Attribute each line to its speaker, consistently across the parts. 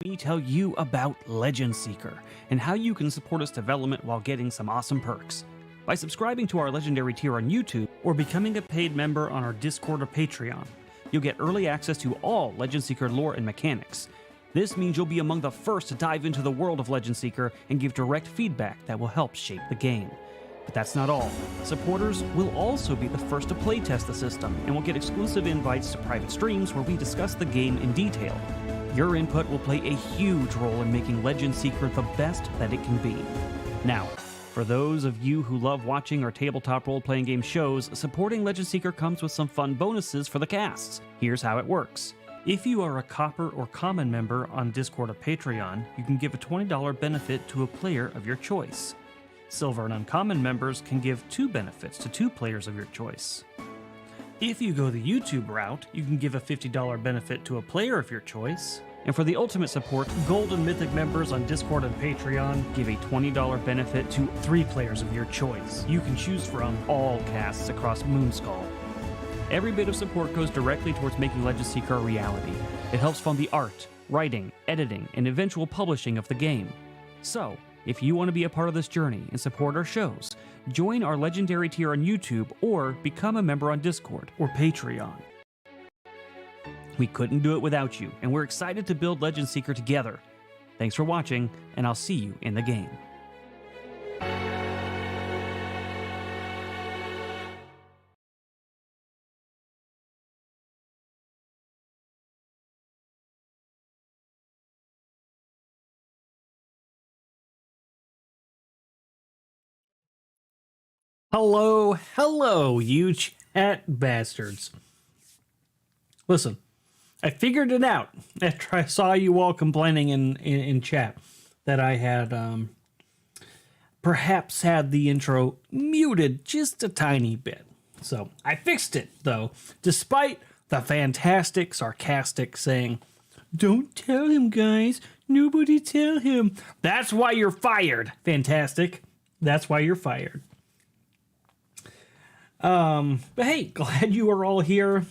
Speaker 1: me tell you about Legend Seeker and how you can support its development while getting some awesome perks. By subscribing to our legendary tier on YouTube or becoming a paid member on our Discord or Patreon, you'll get early access to all Legend Seeker lore and mechanics. This means you'll be among the first to dive into the world of Legend Seeker and give direct feedback that will help shape the game. But that's not all. Supporters will also be the first to playtest the system and will get exclusive invites to private streams where we discuss the game in detail. Your input will play a huge role in making Legend Seeker the best that it can be. Now, for those of you who love watching our tabletop role-playing game shows, supporting Legend Seeker comes with some fun bonuses for the casts. Here's how it works. If you are a Copper or Common member on Discord or Patreon, you can give a $20 benefit to a player of your choice. Silver and Uncommon members can give 2 benefits to 2 players of your choice. If you go the YouTube route, you can give a $50 benefit to a player of your choice. And for the ultimate support, Gold and Mythic members on Discord and Patreon give a $20 benefit to 3 players of your choice. You can choose from all casts across Moonskull. Every bit of support goes directly towards making Legend Seeker a reality. It helps fund the art, writing, editing, and eventual publishing of the game. So, if you want to be a part of this journey and support our shows, join our legendary tier on YouTube or become a member on Discord or Patreon. We couldn't do it without you, and we're excited to build Legend Seeker together. Thanks for watching, and I'll see you in the game. Hello, you chat bastards. Listen, I figured it out after I saw you all complaining in chat that I had perhaps had the intro muted just a tiny bit. So I fixed it, though, despite the fantastic, sarcastic saying, "Don't tell him, guys. Nobody tell him." That's why you're fired, Fantastic. That's why you're fired. But hey, glad you are all here.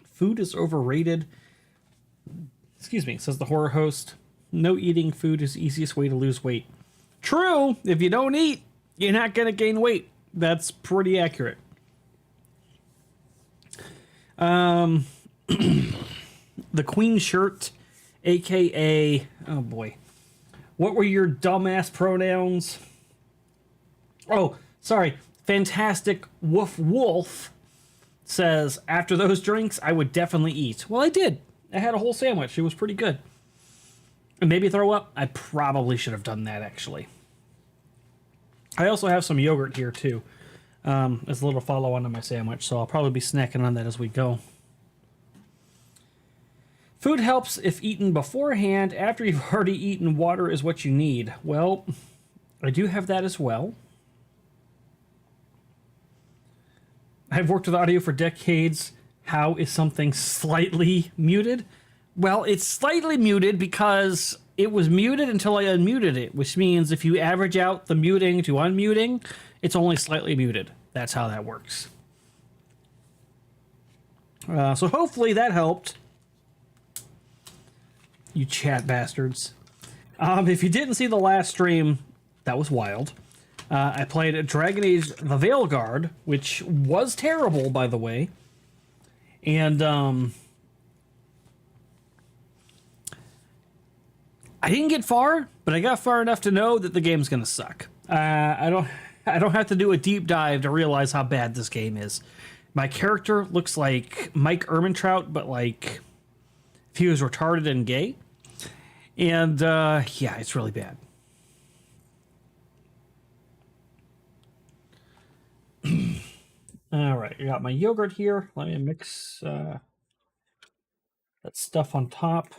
Speaker 1: Food is overrated. Excuse me, says the horror host. No eating food is the easiest way to lose weight. True, if you don't eat, you're not going to gain weight. That's pretty accurate. The Queen Shirt, aka, oh boy, what were your dumbass pronouns? Oh, sorry. Fantastic Woof Wolf says, after those drinks, I would definitely eat. Well, I did. I had a whole sandwich. It was pretty good. And maybe throw up? I probably should have done that, actually. I also have some yogurt here, too, as a little follow-on to my sandwich, so I'll probably be snacking on that as we go. Food helps if eaten beforehand. After you've already eaten, water is what you need. Well, I do have that as well. I've worked with audio for decades. How is something slightly muted? Well, it's slightly muted because it was muted until I unmuted it, which means if you average out the muting to unmuting, it's only slightly muted. That's how that works. So hopefully that helped. You chat bastards. If you didn't see the last stream, that was wild. I played Dragon Age the Veilguard, which was terrible, by the way. And I didn't get far, but I got far enough to know that the game's gonna suck. I don't have to do a deep dive to realize how bad this game is. My character looks like Mike Ehrmantraut, but like if he was retarded and gay. And yeah, it's really bad. All right, I got my yogurt here. Let me mix that stuff on top.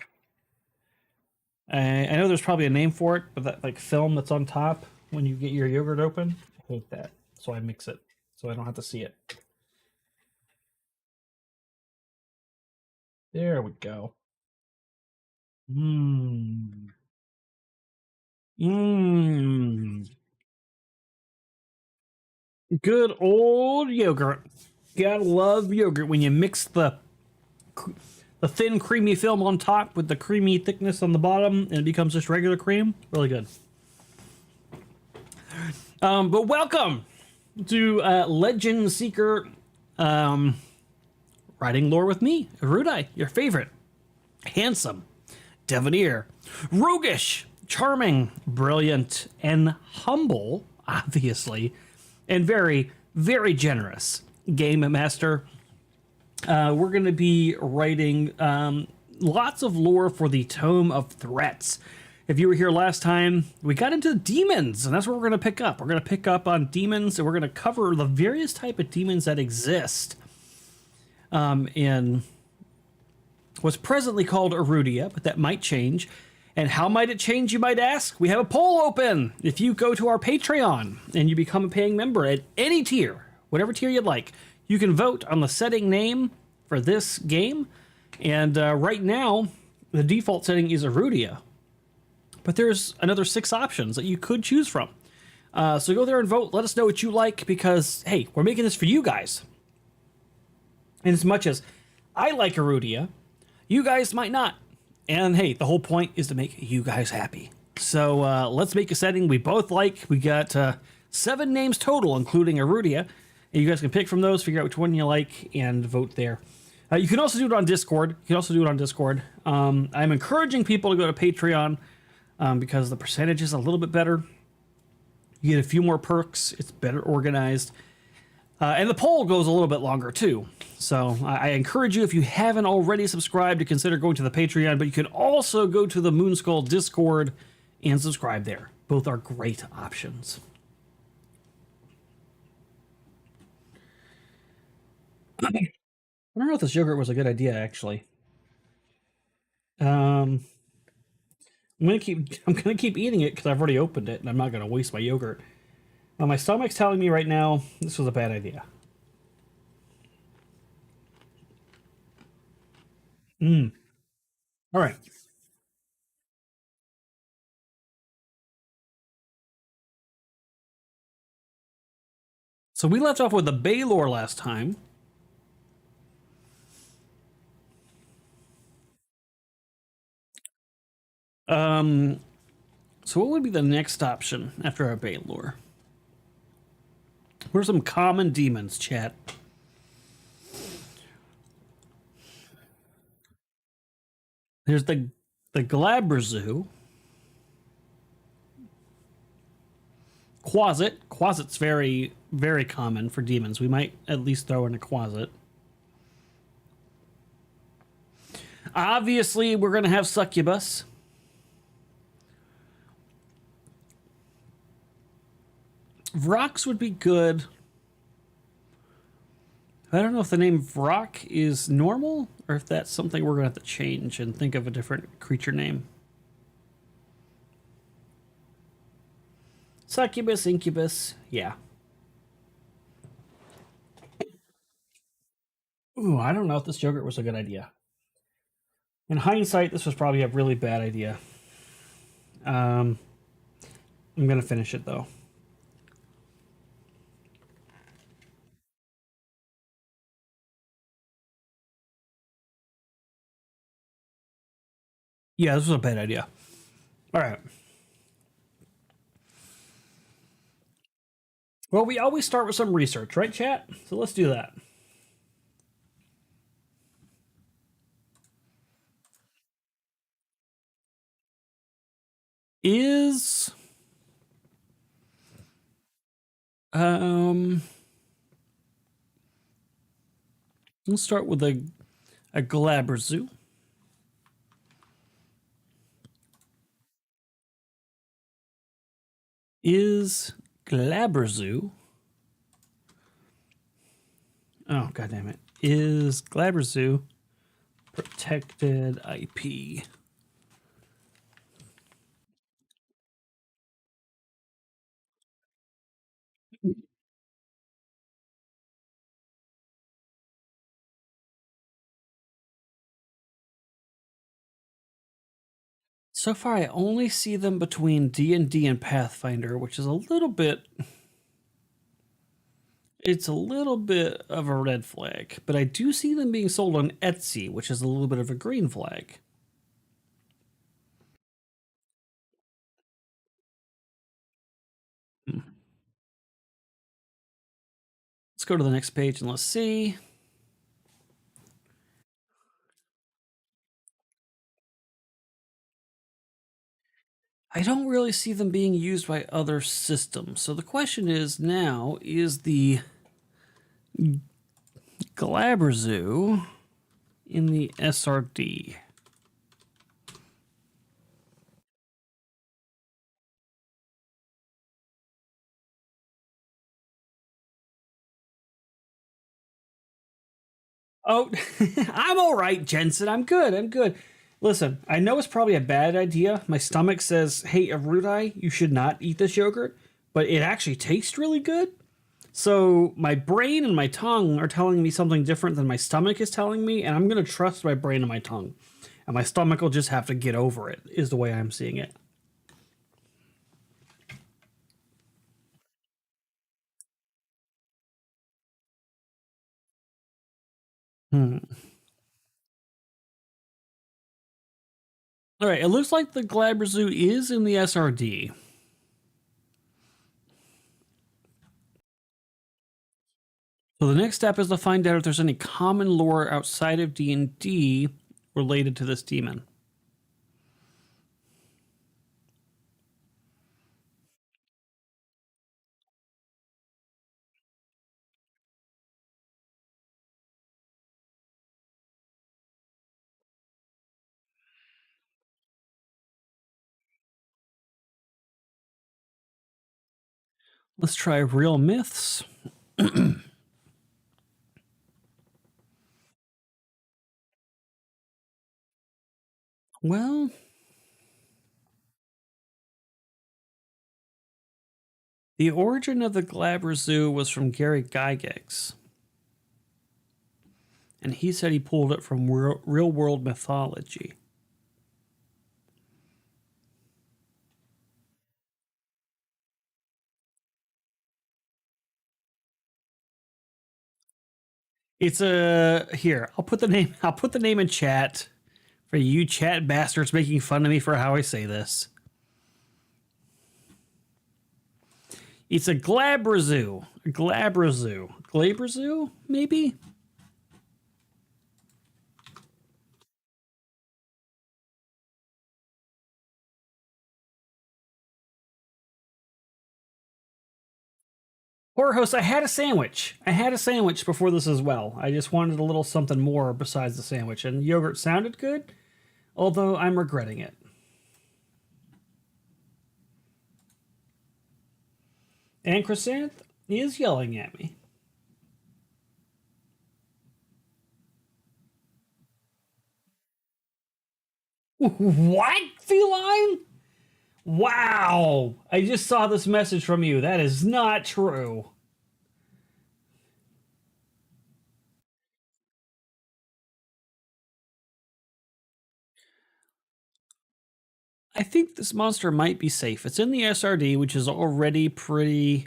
Speaker 1: I know there's probably a name for it, but that like film that's on top when you get your yogurt open, I hate that. So I mix it so I don't have to see it. There we go. Mmm. Mmm. Good old yogurt. Gotta love yogurt when you mix the the thin, creamy film on top with the creamy thickness on the bottom, and it becomes just regular cream. Really good. But welcome to Legend Seeker writing lore with me, Erudi, your favorite. Handsome, debonair, roguish, charming, brilliant, and humble, obviously, and very, very generous game master. We're going to be writing lots of lore for the Tome of Threats. If you were here last time, we got into demons, and that's what we're going to pick up. We're going to pick up on demons, and we're going to cover the various type of demons that exist in what's presently called Erudia, but that might change. And how might it change, you might ask? We have a poll open. If you go to our Patreon and you become a paying member at any tier, whatever tier you'd like, you can vote on the setting name for this game. And right now, the default setting is Erudia. But there's another 6 options that you could choose from. So go there and vote. Let us know what you like because, hey, we're making this for you guys. And as much as I like Erudia, you guys might not. And hey, the whole point is to make you guys happy. So let's make a setting we both like. We got 7 names total, including Erudia. And you guys can pick from those, figure out which one you like, and vote there. You can also do it on Discord. I'm encouraging people to go to Patreon because the percentage is a little bit better. You get a few more perks. It's better organized. And the poll goes a little bit longer too. So I encourage you, if you haven't already subscribed, to consider going to the Patreon, but you can also go to the Moonskull Discord and subscribe there. Both are great options. I don't know if this yogurt was a good idea, actually. I'm gonna keep eating it because I've already opened it, and I'm not gonna waste my yogurt. My stomach's telling me right now this was a bad idea. All right. So we left off with the Baylor last time. So what would be the next option after our Baylor? What are some common demons, chat? There's the Glabrezu. Quasit. Quasit's very, very common for demons. We might at least throw in a Quasit. Obviously, we're going to have Succubus. Vrox would be good. I don't know if the name Vrock is normal or if that's something we're going to have to change and think of a different creature name. Succubus, Incubus, yeah. Ooh, I don't know if this yogurt was a good idea. In hindsight, this was probably a really bad idea. I'm going to finish it, though. Yeah, this was a bad idea. All right. Well, we always start with some research, right, chat? So let's do that. Let's start with a Glabrezu. Is Glabrezu... Oh, god damn it. Is Glabrezu protected IP? So far, I only see them between D&D and Pathfinder, which is a little bit... It's a little bit of a red flag, but I do see them being sold on Etsy, which is a little bit of a green flag. Hmm. Let's go to the next page and let's see. I don't really see them being used by other systems. So the question is now, is the Glabrezu in the SRD? Oh, I'm all right, Jensen. I'm good. I'm good. Listen, I know it's probably a bad idea. My stomach says, hey, Erudi, you should not eat this yogurt, but it actually tastes really good. So my brain and my tongue are telling me something different than my stomach is telling me, and I'm going to trust my brain and my tongue. And my stomach will just have to get over it, is the way I'm seeing it. Hmm. All right, it looks like the Glabrezu is in the SRD. So the next step is to find out if there's any common lore outside of D&D related to this demon. Let's try real myths. Well, the origin of the Glabrezu was from Gary Gygax, and he said he pulled it from real world mythology. It's a here. I'll put the name. I'll put the name in chat for you chat bastards making fun of me for how I say this. It's a Glabrezu. Glabrezu, maybe. Horror host, I had a sandwich. I had a sandwich before this as well. I just wanted a little something more besides the sandwich, and yogurt sounded good, although I'm regretting it. And Chrysanth is yelling at me. What? Feline? Wow. I just saw this message from you. That is not true. I think this monster might be safe. It's in the SRD, which is already pretty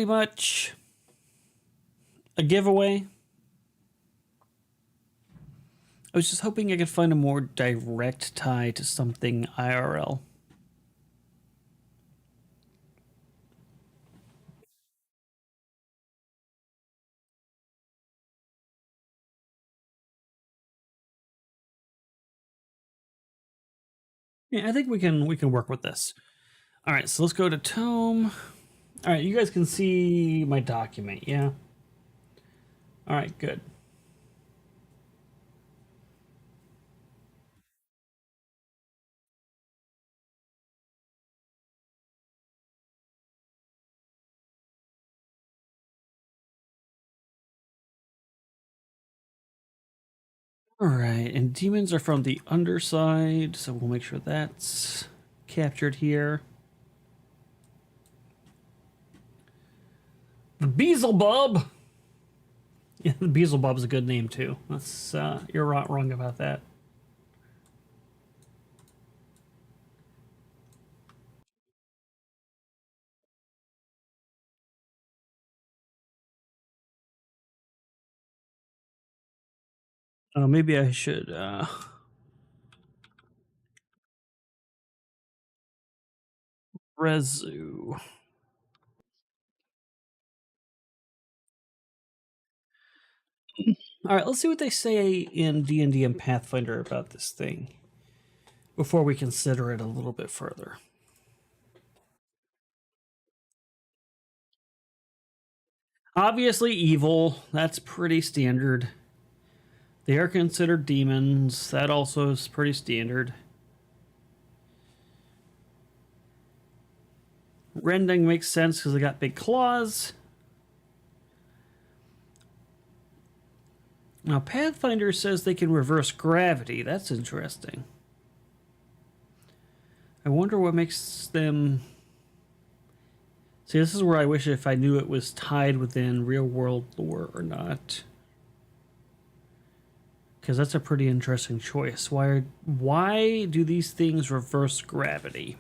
Speaker 1: much a giveaway. I was just hoping I could find a more direct tie to something IRL. Yeah, I think we can work with this. All right, so let's go to Tome. All right, you guys can see my document, yeah? All right, good. All right, and demons are from the underside, so we'll make sure that's captured here. The Beelzebub. Yeah, the Beelzebub's a good name too. That's you're not wrong about that. Maybe I should. Rezu. All right, let's see what they say in D&D and Pathfinder about this thing before we consider it a little bit further. Obviously evil, that's pretty standard. They are considered demons, that also is pretty standard. Rending makes sense because they got big claws. Now, Pathfinder says they can reverse gravity. That's interesting. I wonder what makes them... See, this is where I wish if I knew it was tied within real-world lore or not. Because that's a pretty interesting choice. Why do these things reverse gravity?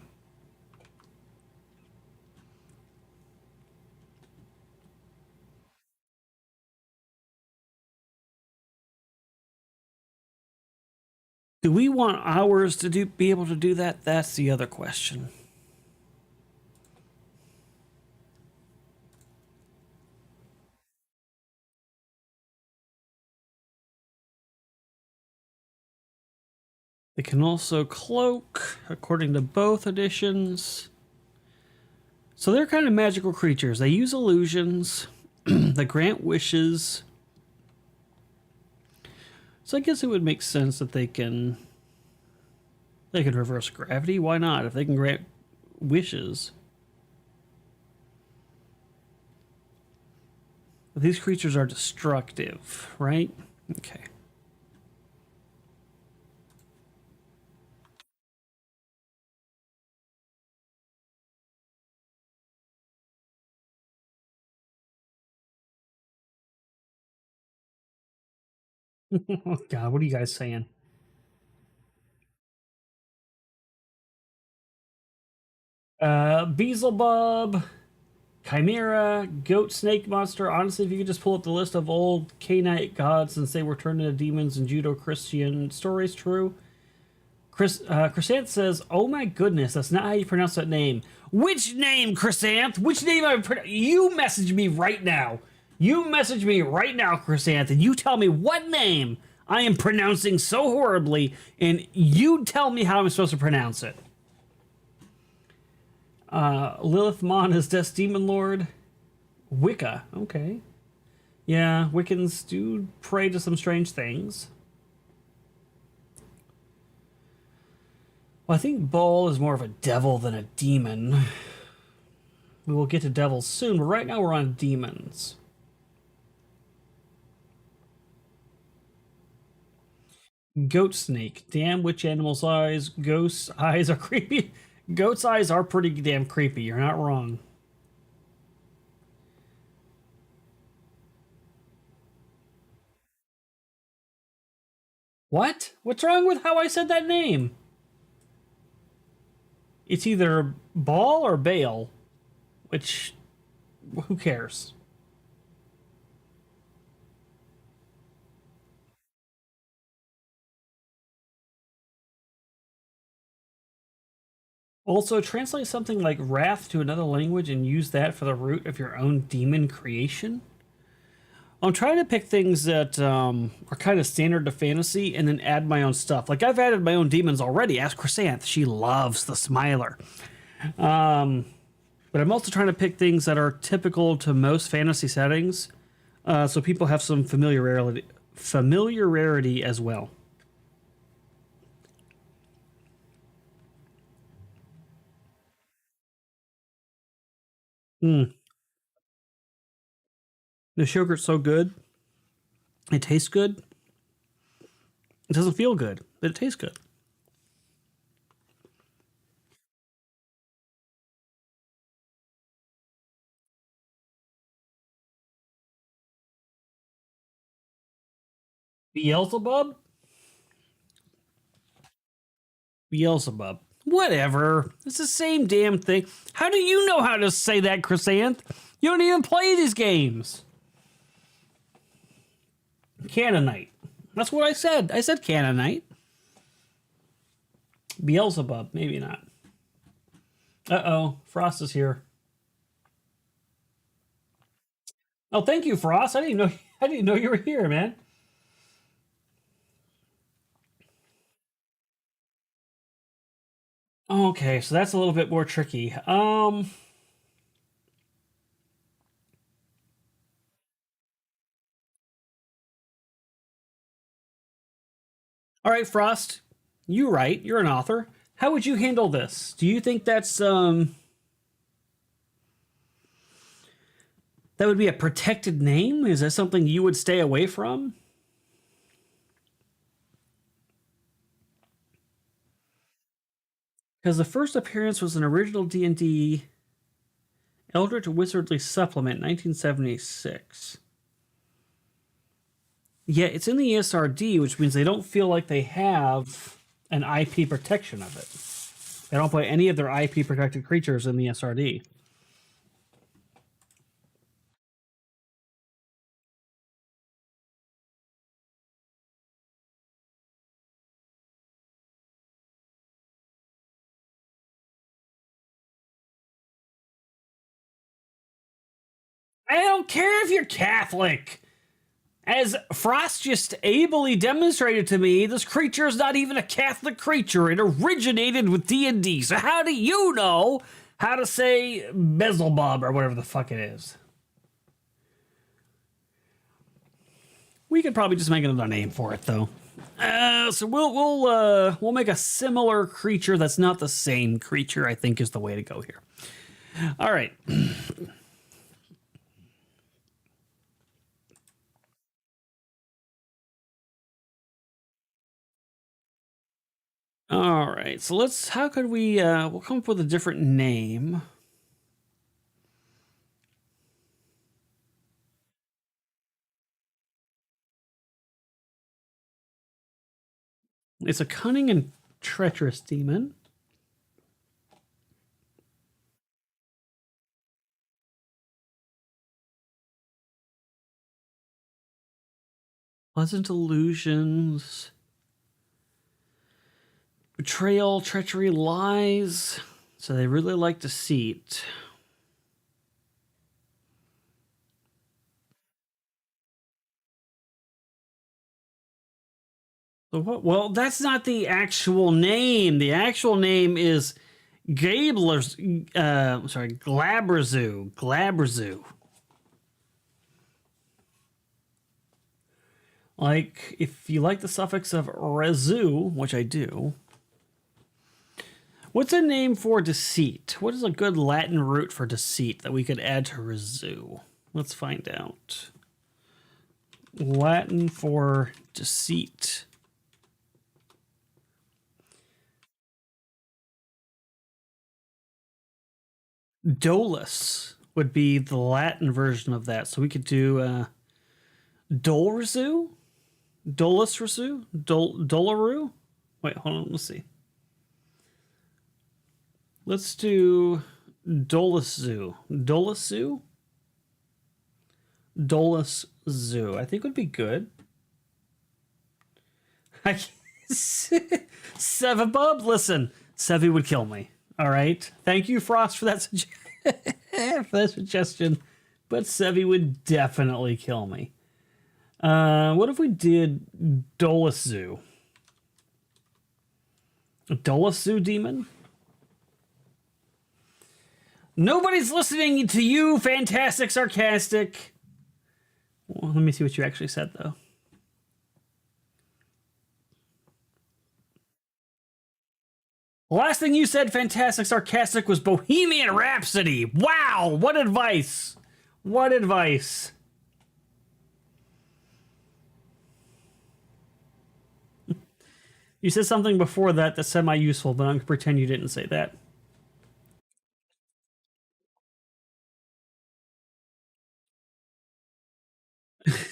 Speaker 1: Do we want ours to be able to do that? That's the other question. They can also cloak, according to both editions. So they're kind of magical creatures. They use illusions. They grant wishes. So I guess it would make sense that they can reverse gravity. Why not? If they can grant wishes. But these creatures are destructive, right? Okay. Oh God, what are you guys saying? Beelzebub, Chimera, Goat Snake Monster. Honestly, if you could just pull up the list of old Canaanite gods and say we're turned into demons and Judo-Christian stories, true. Chrysanth says, "Oh my goodness, that's not how you pronounce that name." Which name, Chrysanth? Which name you message me right now. You message me right now, Chrysanth, and you tell me what name I am pronouncing so horribly, and you tell me how I'm supposed to pronounce it. Lilith Mon is Death's Demon Lord. Wicca, okay. Yeah, Wiccans do pray to some strange things. Well, I think Baal is more of a devil than a demon. We will get to devils soon, but right now we're on demons. Goat snake. Damn, which animal's eyes? Ghosts' eyes are creepy. Goat's eyes are pretty damn creepy. You're not wrong. What? What's wrong with how I said that name? It's either Baal or Baal, which, who cares? Also, translate something like wrath to another language and use that for the root of your own demon creation. I'm trying to pick things that are kind of standard to fantasy and then add my own stuff. Like, I've added my own demons already. Ask Chrysanth. She loves the Smiler. But I'm also trying to pick things that are typical to most fantasy settings, so people have some familiarity as well. Mm. The yogurt's so good. It tastes good. It doesn't feel good, but it tastes good. Beelzebub? Beelzebub. Whatever. It's the same damn thing. How do you know how to say that, Chrysanth? You don't even play these games. Canaanite. That's what I said. I said Canaanite. Beelzebub, maybe not. Uh-oh, Frost is here. Oh, thank you, Frost. I didn't know you were here, man. Okay, so that's a little bit more tricky. All right, Frost, you write. You're an author. How would you handle this? Do you think that would be a protected name? Is that something you would stay away from? Because the first appearance was an original D&D Eldritch Wizardly Supplement, 1976. Yeah, it's in the ESRD, which means they don't feel like they have an IP protection of it. They don't put any of their IP protected creatures in the SRD. I don't care if you're Catholic. As Frost just ably demonstrated to me, this creature is not even a Catholic creature. It originated with D&D. So how do you know how to say Beelzebub or whatever the fuck it is? We could probably just make another name for it, though. So we'll make a similar creature that's not the same creature. I think is the way to go here. All right. All right, so how could we'll come up with a different name. It's a cunning and treacherous demon. Pleasant illusions. Betrayal, treachery, lies. So they really like deceit. So what? Well, that's not the actual name. The actual name is Gabler's. Sorry, Glabrezu. Glabrezu. Like, if you like the suffix of rezu, which I do. What's a name for deceit? What is a good Latin root for deceit that we could add to rezu? Let's find out. Latin for deceit. Dolus would be the Latin version of that. So we could do Dolrezu? Dolus Rezu? Dolaru? Wait, hold on, let's see. Let's do Dolus Zoo. Dolus Zoo? Dolus Zoo. I think would be good. Sevabub, listen, Sevi would kill me. All right. Thank you, Frost, for that suggestion. But Sevi would definitely kill me. What if we did Dolus Zoo? A Dolus Zoo demon? Nobody's listening to you, Fantastic Sarcastic. Well, let me see what you actually said, though. The last thing you said, Fantastic Sarcastic, was Bohemian Rhapsody. Wow, what advice. What advice. You said something before that that's semi-useful, but I'm going to pretend you didn't say that.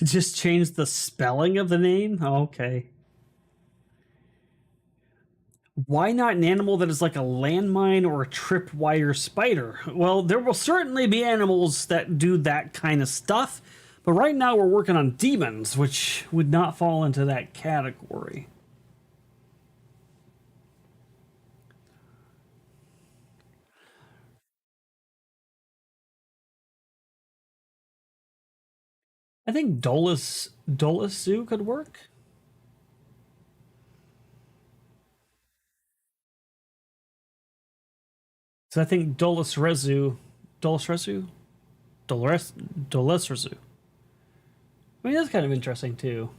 Speaker 1: Just change the spelling of the name? Oh, okay. Why not an animal that is like a landmine or a tripwire spider? Well, there will certainly be animals that do that kind of stuff, But right now we're working on demons, which would not fall into that category. I think Dolus Zoo could work. So I think Dolus Rezu, Dolus Rezu. I mean that's kind of interesting too.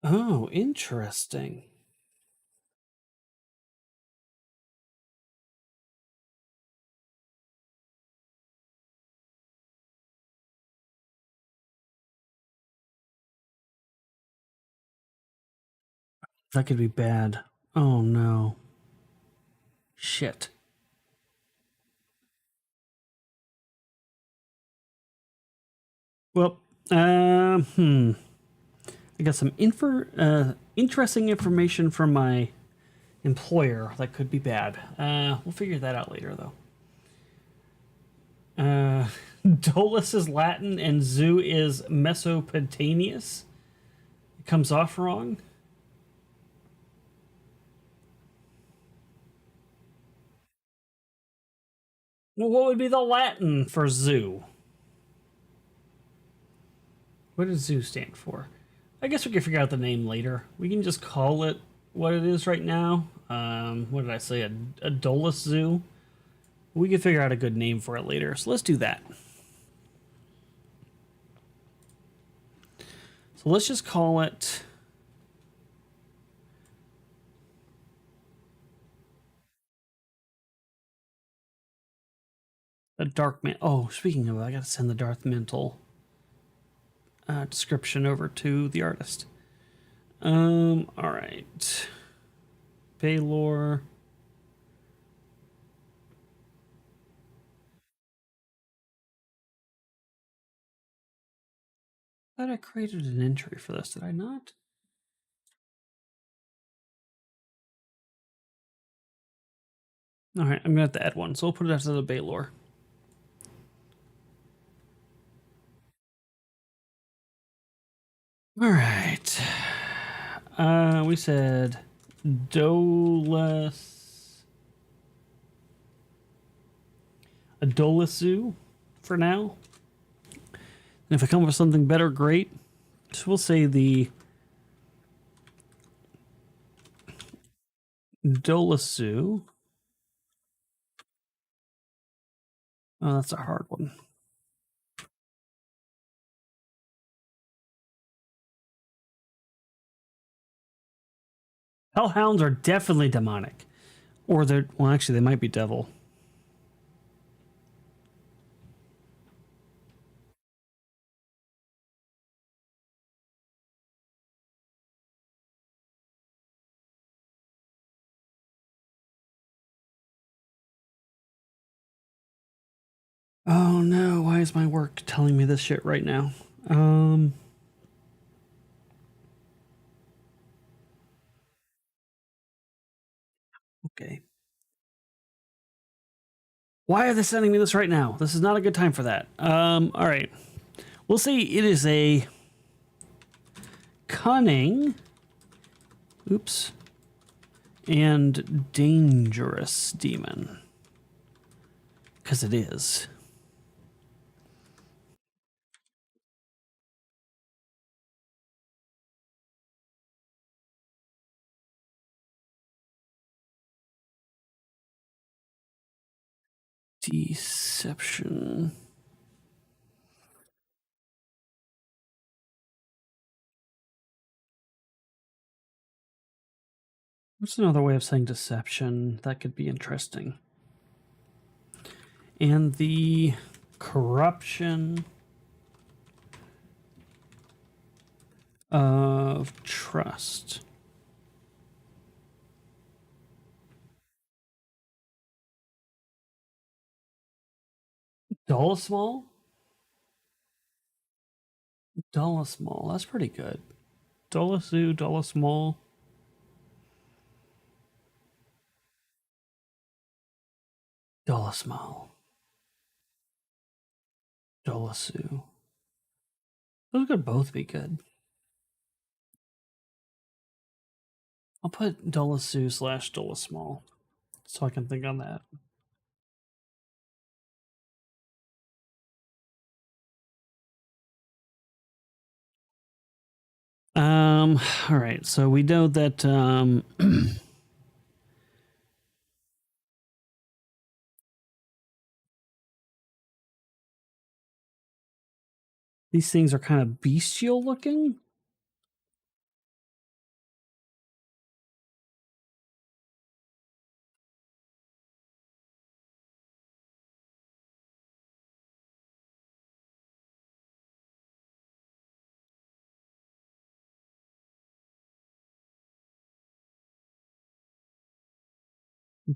Speaker 1: Oh, interesting. That could be bad. Oh no. Shit. Well, I got some interesting information from my employer that could be bad. We'll figure that out later, though. Dolus is Latin and zoo is Mesopotamius. It comes off wrong. Well, what would be the Latin for zoo? What does zoo stand for? I guess we can figure out the name later. We can just call it what it is right now. What did I say? A Dolus Zoo? We can figure out a good name for it later. So let's do that. So let's just call it a dark man. Oh, speaking of, I gotta send the Darth Mental description over to the artist. All right. Baylor. I thought I created an entry for this. Did I not? All right, I'm gonna have to add one. So we'll put it after the Baylor. All right. We said Dolus. A Dolasu for now. And if I come up with something better, great. So we'll say the Dolasu. Oh, that's a hard one. Hellhounds are definitely demonic. Or they're, well, actually, they might be devil. Oh no, why is my work telling me this shit right now? Okay. Why are they sending me this right now? This is not a good time for that. All right. We'll see. It is a cunning, oops, and dangerous demon. Because it is. Deception. What's another way of saying deception that could be interesting? And the corruption of trust. Dollar small? Dollar small. That's pretty good. Dollar Zoo, Dollar small. Dollar small. Dollar Zoo. Those could both be good. I'll put Dollar Zoo / Dollar small so I can think on that. All right. So we know that these things are kind of bestial looking.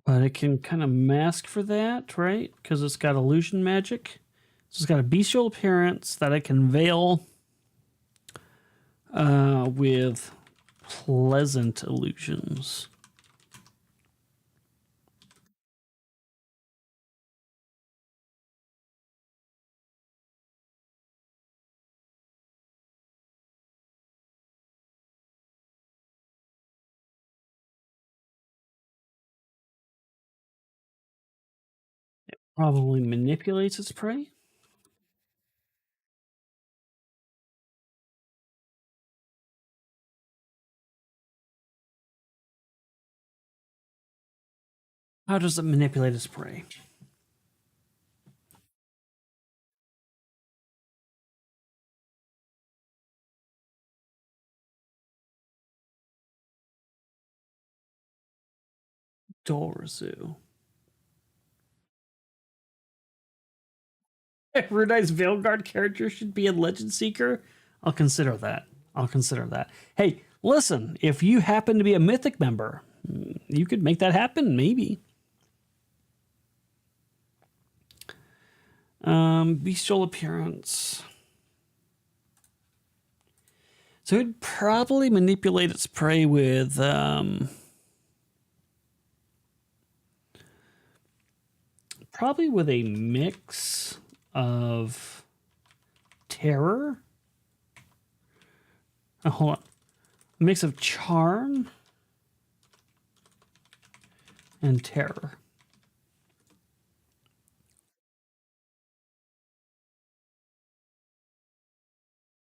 Speaker 1: But it can kind of mask for that, right? Because it's got illusion magic. So it's got a bestial appearance that it can veil with pleasant illusions. It probably manipulates its prey. How does it manipulate its prey? Dorzu. Rudi's Veilguard character should be a Legend Seeker. I'll consider that. I'll consider that. Hey, listen, if you happen to be a Mythic member, you could make that happen, maybe. Bestial appearance. So it'd probably manipulate its prey with probably with a mix of terror. Oh, hold on. A mix of charm and terror.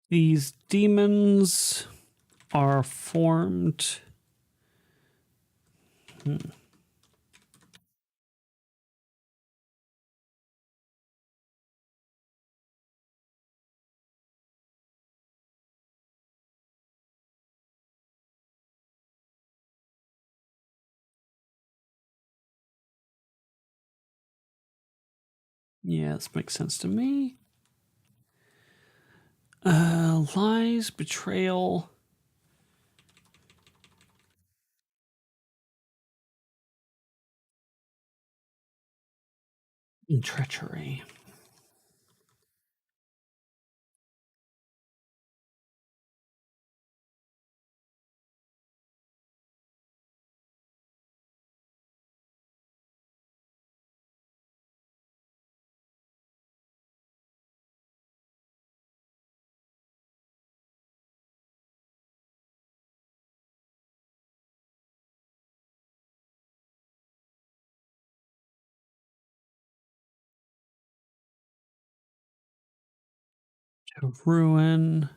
Speaker 1: These demons are formed. Yeah, this makes sense to me. Lies, betrayal. And treachery. To ruin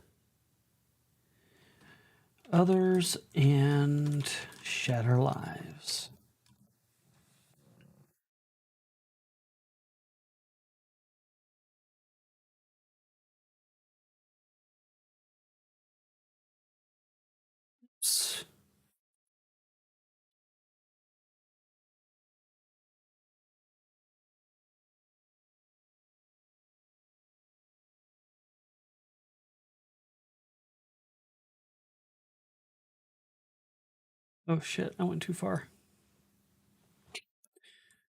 Speaker 1: others and shatter lives. Oh shit, I went too far.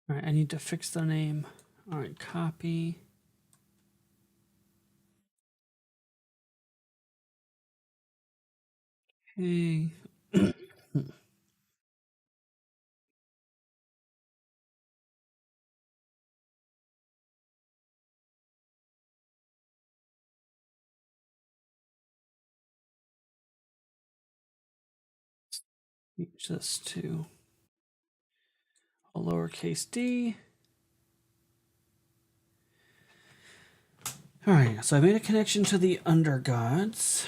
Speaker 1: All right, I need to fix the name. All right, copy. Okay. Change this to a lowercase d. All right, so I made a connection to the undergods.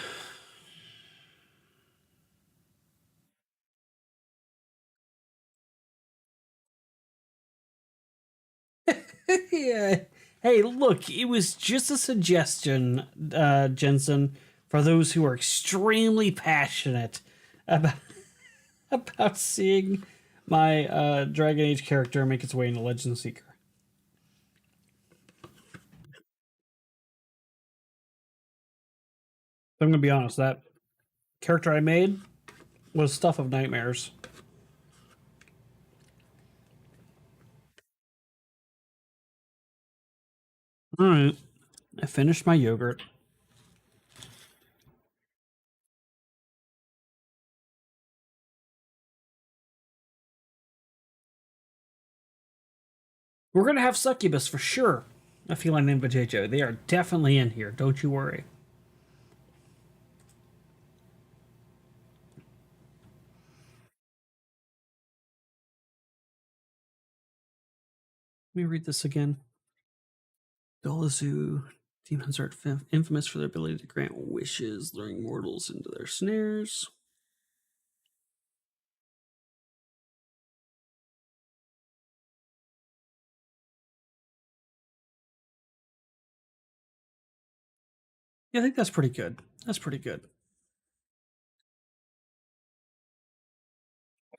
Speaker 1: Yeah. Hey, look, it was just a suggestion, Jensen, for those who are extremely passionate about about seeing my Dragon Age character make its way into Legend Seeker. I'm gonna be honest, that character I made was stuff of nightmares. All right, I finished my yogurt. We're gonna have succubus for sure. A feline named Vajejo. They are definitely in here. Don't you worry. Let me read this again. Dolazu demons are infamous for their ability to grant wishes, luring mortals into their snares. Yeah, I think that's pretty good. That's pretty good.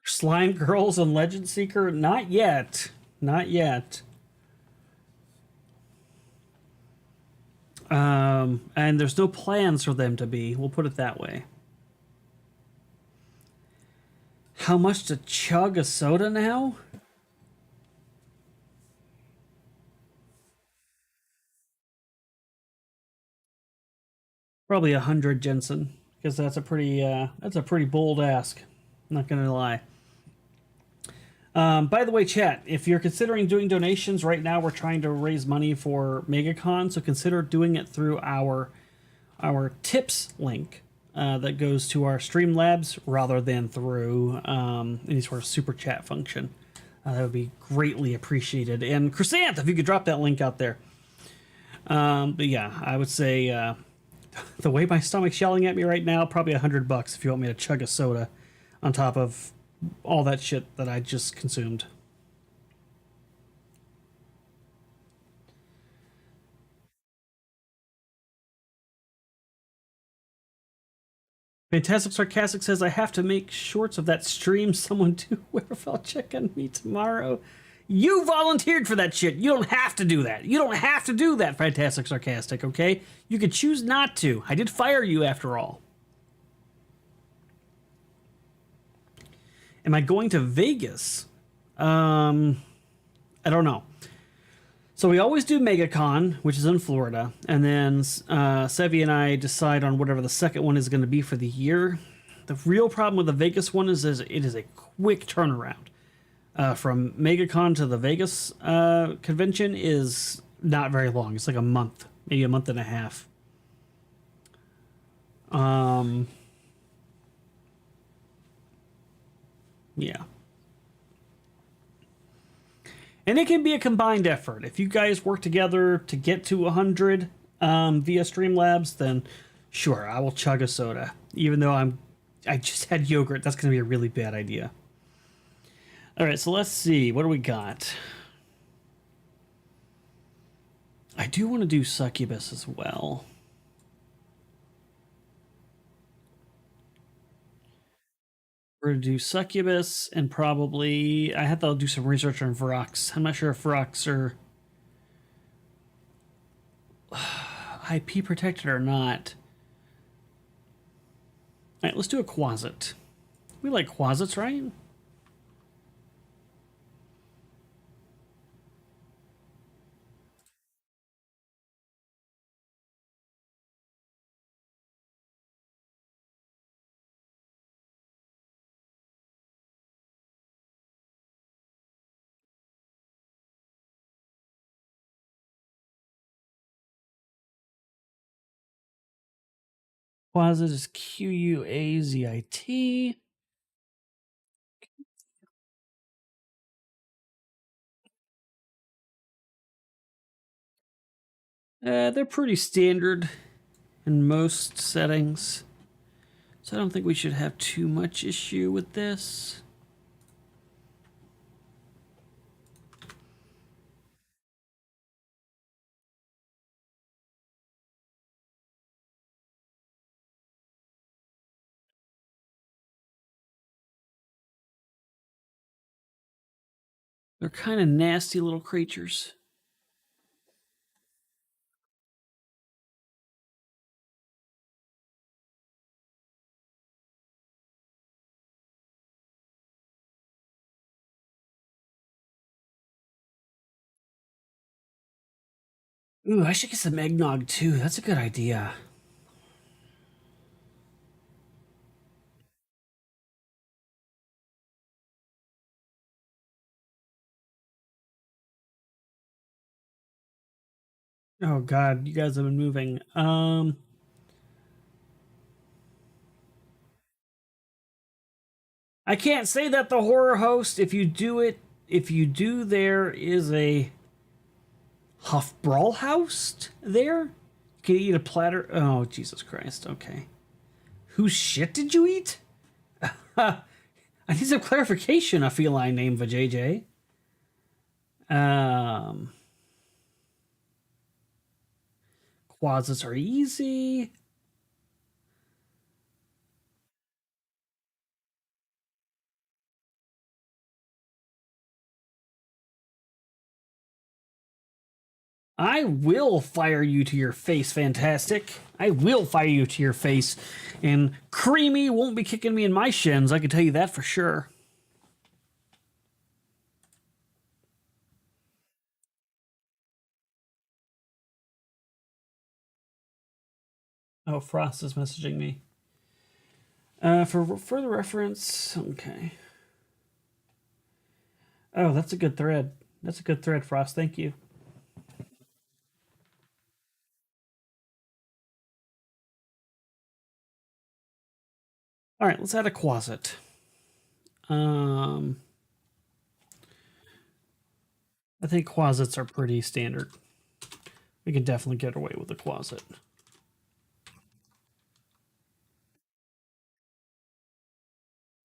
Speaker 1: Slime girls and Legend Seeker? Not yet. Not yet. And there's no plans for them to be. We'll put it that way. How much to chug a soda now? Probably 100, Jensen, because that's a pretty bold ask. I'm not gonna lie. By the way, chat, if you're considering doing donations right now, we're trying to raise money for MegaCon, so consider doing it through our tips link that goes to our Streamlabs rather than through any sort of super chat function. That would be greatly appreciated. And Chrysanth, if you could drop that link out there. But yeah, I would say the way my stomach's yelling at me right now, probably $100 if you want me to chug a soda on top of all that shit that I just consumed. Fantastic Sarcastic says, I have to make shorts of that stream someone do. Where if I'll check on me tomorrow? You volunteered for that shit. You don't have to do that. You don't have to do that, Fantastic Sarcastic, okay? You could choose not to. I did fire you after all. Am I going to Vegas? I don't know. So we always do MegaCon, which is in Florida, and then Sevi and I decide on whatever the second one is going to be for the year. The real problem with the Vegas one is it is a quick turnaround. From MegaCon to the Vegas convention is not very long. It's like a month, maybe a month and a half. Yeah. And it can be a combined effort. If you guys work together to get to 100 via Streamlabs, then sure, I will chug a soda. Even though I just had yogurt, that's going to be a really bad idea. All right, so let's see. What do we got? I do want to do succubus as well. We're going to do succubus and probably I have to do some research on Vrox. I'm not sure if Vrox are IP protected or not. All right, let's do a Quasit. We like Quasits, right? Quasit is Quazit. They're pretty standard in most settings, so I don't think we should have too much issue with this. They're kind of nasty little creatures. Ooh, I should get some eggnog too. That's a good idea. Oh God, you guys have been moving. I can't say that the horror host. If you do, there is a Huff Brawl house there. You can eat a platter. Oh Jesus Christ! Okay, whose shit did you eat? I need some clarification. A feline named Vajayjay. Um, Quasits are easy. I will fire you to your face, Fantastic. I will fire you to your face. And Creamy won't be kicking me in my shins, I can tell you that for sure. Oh, Frost is messaging me. For further reference, okay. Oh, that's a good thread. That's a good thread, Frost. Thank you. All right, let's add a Quasit. Um, I think Quasits are pretty standard. We can definitely get away with a Quasit.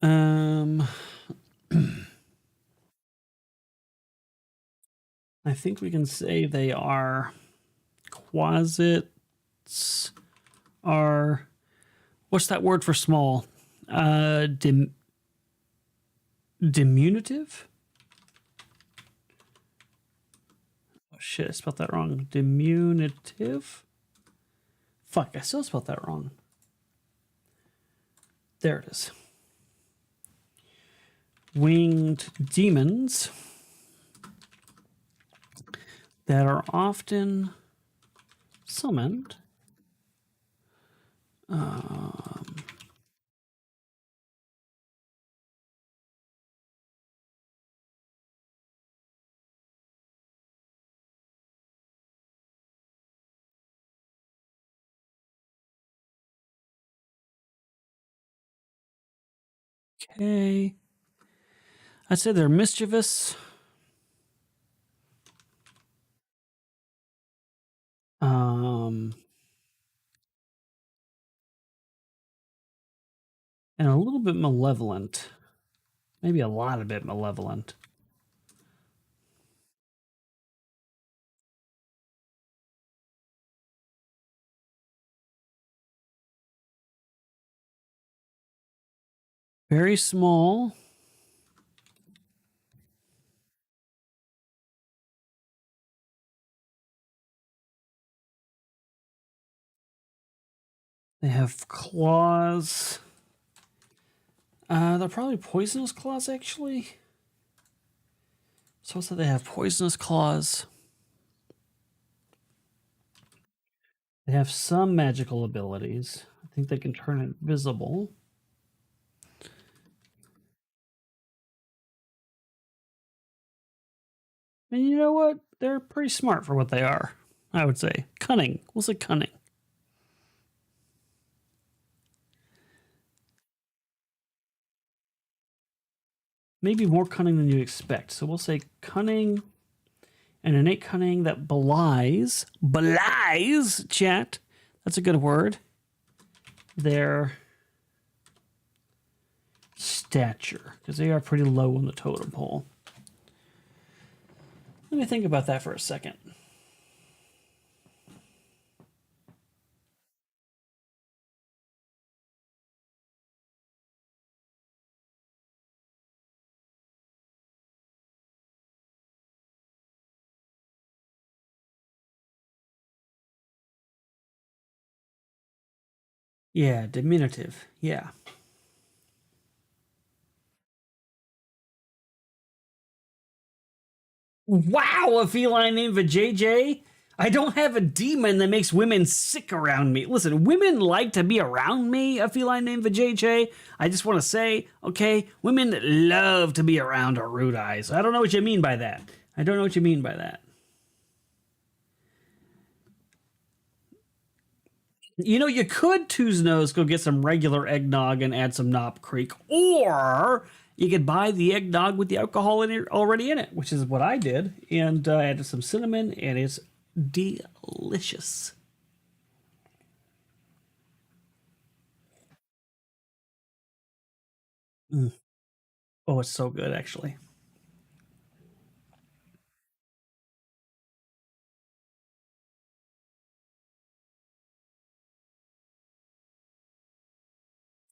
Speaker 1: Um, I think we can say they are Quasits are, what's that word for small? Diminutive? Oh shit, I spelled that wrong. Diminutive? Fuck, I still spelled that wrong. There it is. Winged demons that are often summoned. Okay. I'd say they're mischievous. Um, and a little bit malevolent. Maybe a lot of bit malevolent. Very small. They have claws. They're probably poisonous claws, actually. So let's say they have poisonous claws. They have some magical abilities. I think they can turn invisible. And you know what? They're pretty smart for what they are, I would say. Cunning. We'll say cunning. maybe more cunning than you expect. So we'll say cunning, an innate cunning that belies, chat. That's a good word. Their stature, because they are pretty low on the totem pole. Let me think about that for a second. Yeah, diminutive. Yeah. Wow, a feline named JJ. I don't have a demon that makes women sick around me. Listen, women like to be around me, a feline named JJ. I just want to say, okay, women love to be around Erudi. I don't know what you mean by that. I don't know what you mean by that. You know, you could Tuesnose go get some regular eggnog and add some Knob Creek, or you could buy the eggnog with the alcohol in it, already in it, which is what I did, and added some cinnamon, and it's delicious. Mm. Oh, it's so good, actually.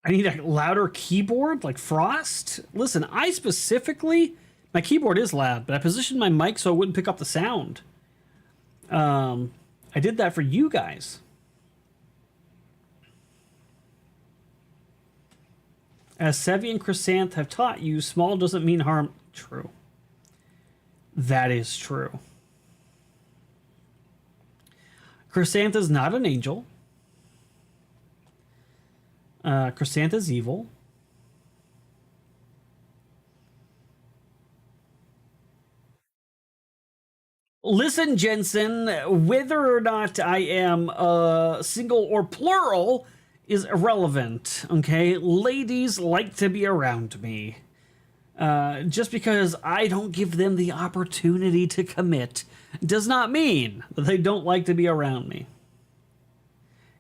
Speaker 1: I need a louder keyboard like Frost. Listen, I specifically, my keyboard is loud, but I positioned my mic so it wouldn't pick up the sound. I did that for you guys. As Sevi and Chrysanth have taught you, small doesn't mean harm. True. That is true. Chrysanth is not an angel. Chrysanth is evil. Listen, Jensen, whether or not I am single or plural is irrelevant, okay? Ladies like to be around me. Just because I don't give them the opportunity to commit does not mean that they don't like to be around me.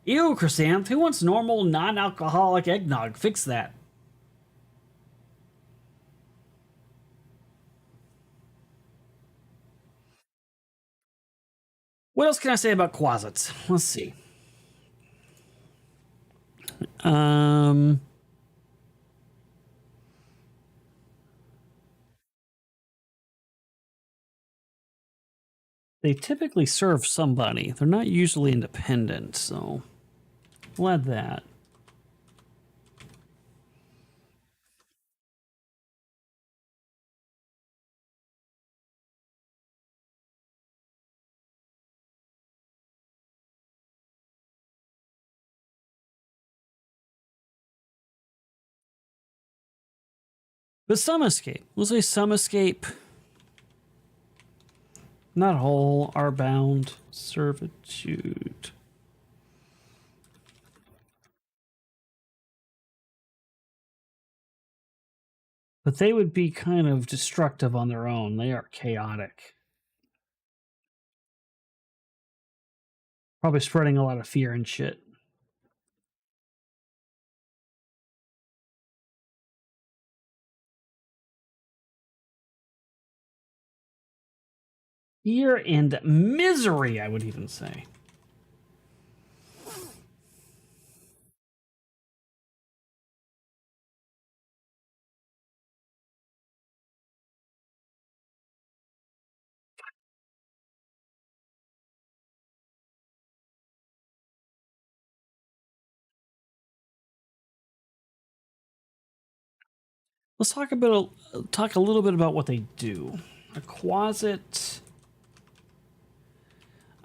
Speaker 1: Ew, Chrysanth, who wants normal, non alcoholic eggnog? Fix that. What else can I say about quasits? Let's see. Um, they typically serve somebody. They're not usually independent, so we'll add that. But some escape. We'll say some escape. Not whole, are bound, servitude. But they would be kind of destructive on their own. They are chaotic. Probably spreading a lot of fear and shit. Fear and misery, I would even say. Let's talk a little bit about what they do. A quasit.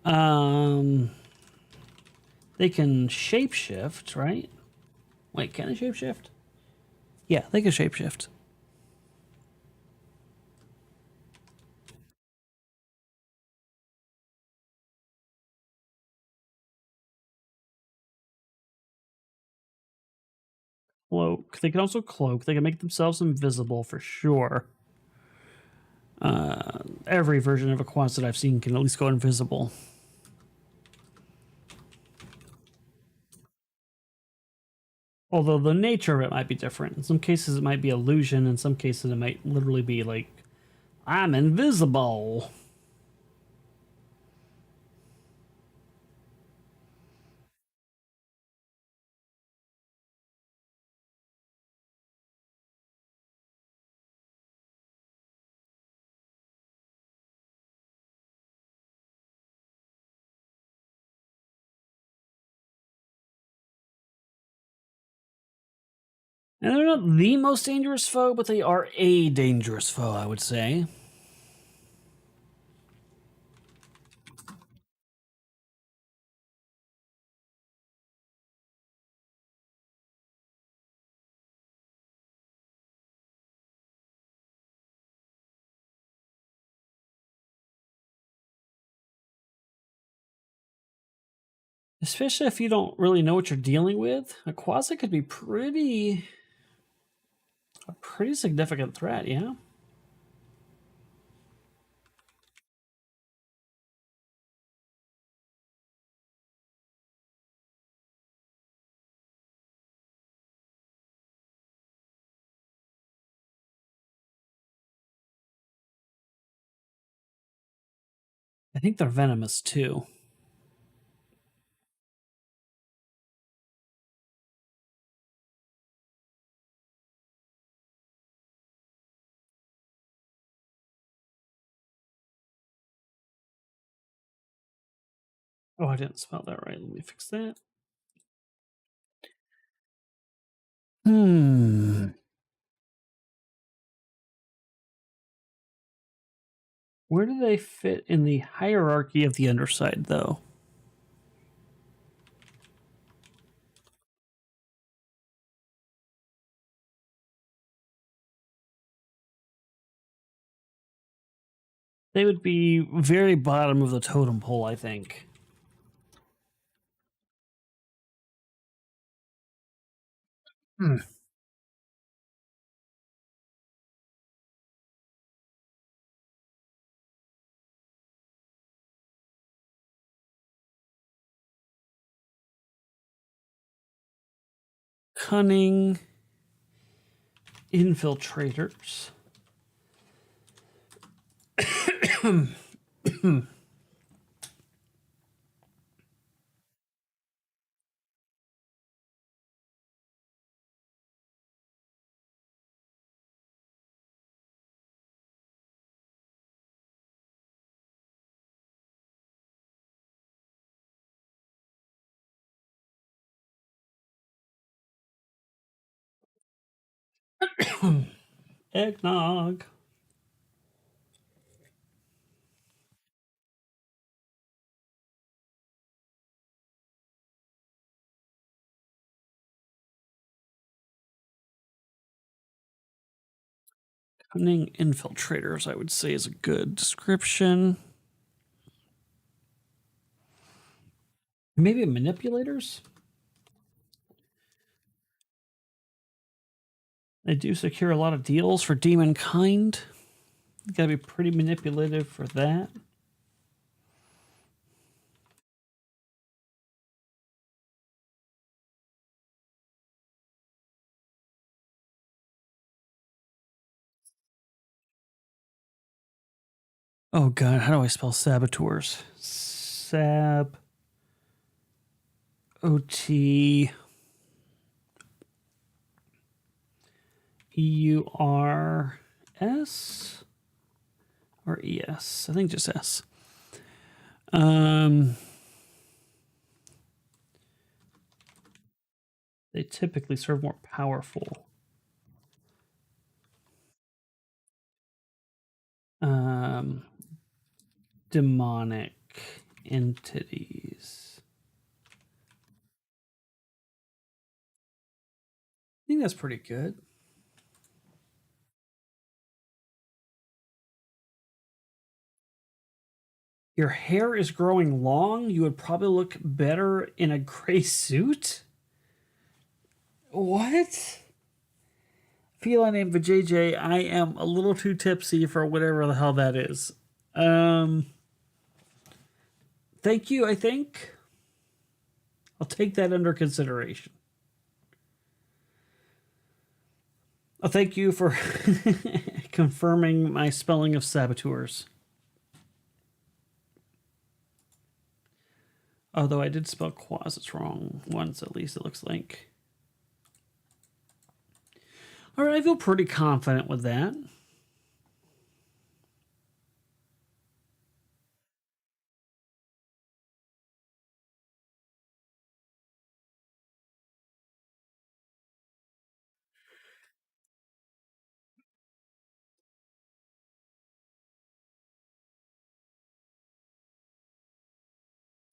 Speaker 1: Um, they can shapeshift, right? Wait, can they shapeshift? Yeah, they can shapeshift. Cloak. They can also cloak. They can make themselves invisible for sure. Every version of a quas that I've seen can at least go invisible. Although the nature of it might be different. In some cases, it might be illusion. In some cases, it might literally be like, I'm invisible. And they're not the most dangerous foe, but they are a dangerous foe, I would say. Especially if you don't really know what you're dealing with. A quasi could be a pretty significant threat, yeah? I think they're venomous too. Oh, I didn't spell that right. Let me fix that. Where do they fit in the hierarchy of the underside, though? They would be very bottom of the totem pole, I think. Hmm. Cunning infiltrators. Eggnog. Cunning infiltrators, I would say, is a good description. Maybe manipulators? They do secure a lot of deals for demon kind. You gotta be pretty manipulative for that. Oh god, how do I spell saboteurs? Sab O T EURS or ES? I think just S. They typically serve more powerful. Demonic entities. I think that's pretty good. Your hair is growing long. You would probably look better in a gray suit. What? Feline named JJ. I am a little too tipsy for whatever the hell that is. Um, Thank you, I think. I'll take that under consideration. Thank you for confirming my spelling of saboteurs. Although I did spell quasits wrong once, at least it looks like. All right, I feel pretty confident with that.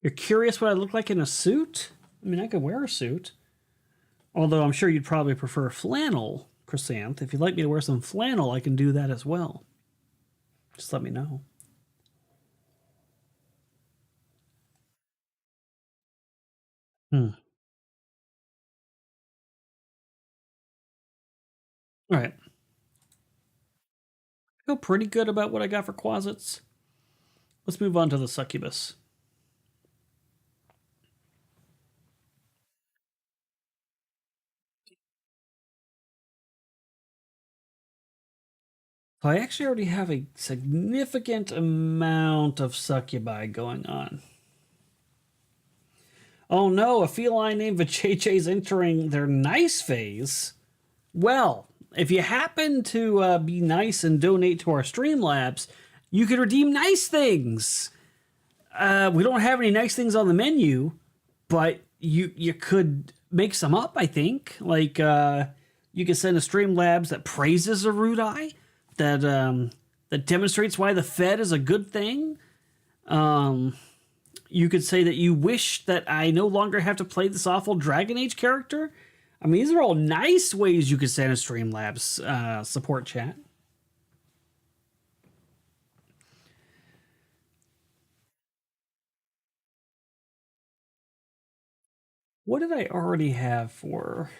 Speaker 1: You're curious what I look like in a suit? I mean, I could wear a suit. Although I'm sure you'd probably prefer flannel, Chrysanth. If you'd like me to wear some flannel, I can do that as well. Just let me know. Hmm. All right. I feel pretty good about what I got for quasits. Let's move on to the succubus. So I actually already have a significant amount of succubi going on. Oh no, a feline named Vacheche is entering their nice phase. Well, if you happen to be nice and donate to our Streamlabs, you can redeem nice things. We don't have any nice things on the menu, but you could make some up. I think you could send a Streamlabs that praises Erudi, that demonstrates why the Fed is a good thing. Um, you could say that you wish that I no longer have to play this awful Dragon Age character. I mean, these are all nice ways you could send a Streamlabs support chat. What did I already have for?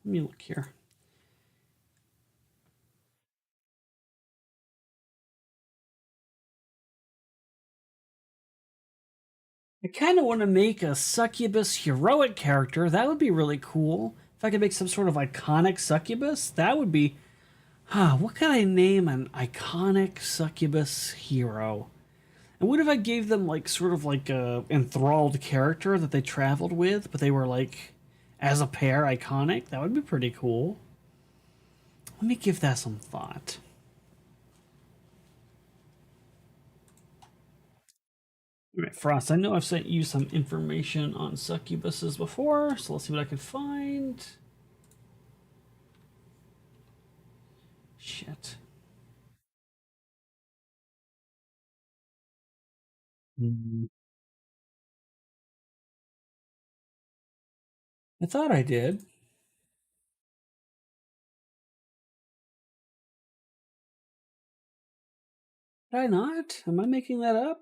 Speaker 1: Let me look here. I kind of want to make a succubus heroic character. That would be really cool. If I could make some sort of iconic succubus, that would be. What can I name an iconic succubus hero? And what if I gave them like sort of like a enthralled character that they traveled with, but they were like as a pair iconic? That would be pretty cool. Let me give that some thought. All right, Frost, I know I've sent you some information on succubuses before, so let's see what I can find. Shit. Mm, I thought I did. Did I not? Am I making that up?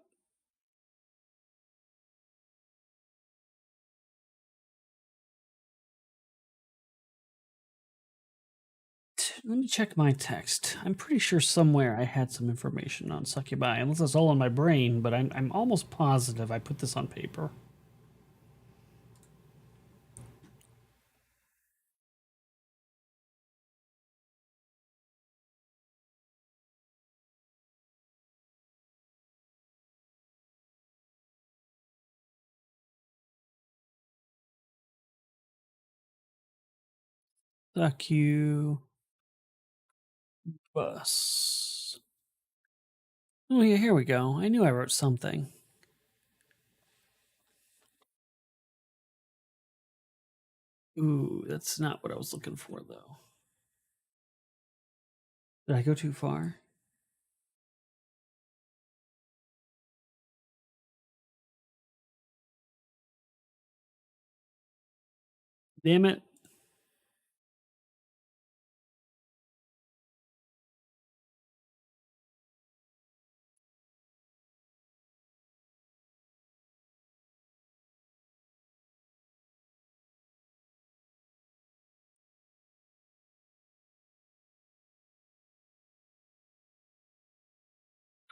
Speaker 1: Let me check my text. I'm pretty sure somewhere I had some information on succubi, unless it's all in my brain, but I'm almost positive I put this on paper. Succubus. Oh, yeah, here we go. I knew I wrote something. Ooh, that's not what I was looking for, though. Did I go too far? Damn it.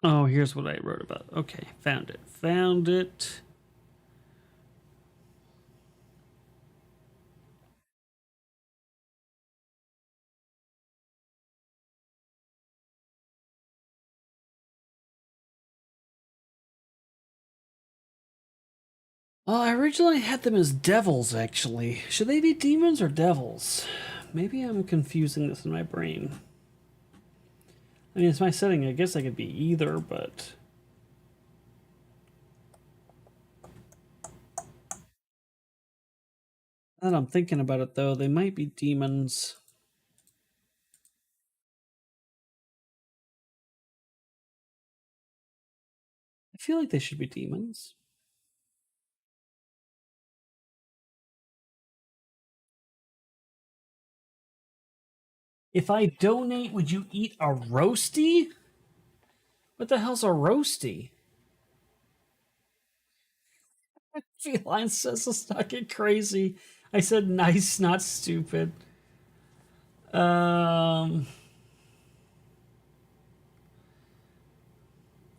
Speaker 1: Oh, here's what I wrote about. Okay, found it. Found it. Well, I originally had them as devils, actually. Should they be demons or devils? Maybe I'm confusing this in my brain. I mean, it's my setting. I guess I could be either, but... Now that I'm thinking about it, though, they might be demons. I feel like they should be demons. If I donate, would you eat a roasty? What the hell's a roasty? Feline says let's not get crazy. I said nice, not stupid. Um,